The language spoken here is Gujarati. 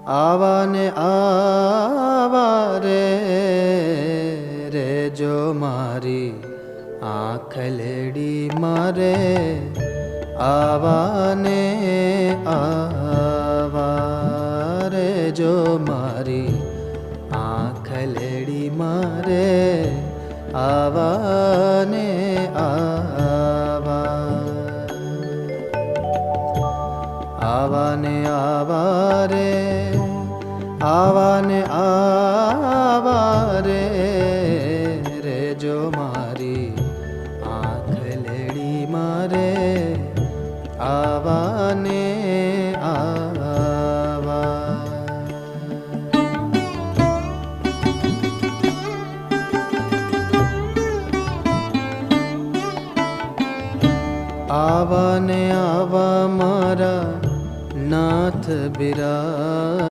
આવા ને આવા રે જો મારી આંખ લેડી મારે આવા ને આવા રે જો મારી આંખ લેડી મારે આવા ને આવા આવા ને આવા રે જો મારી આંખ લેડી મારે આવા ને આવા આવા ને આવા મારા નાથ બિરા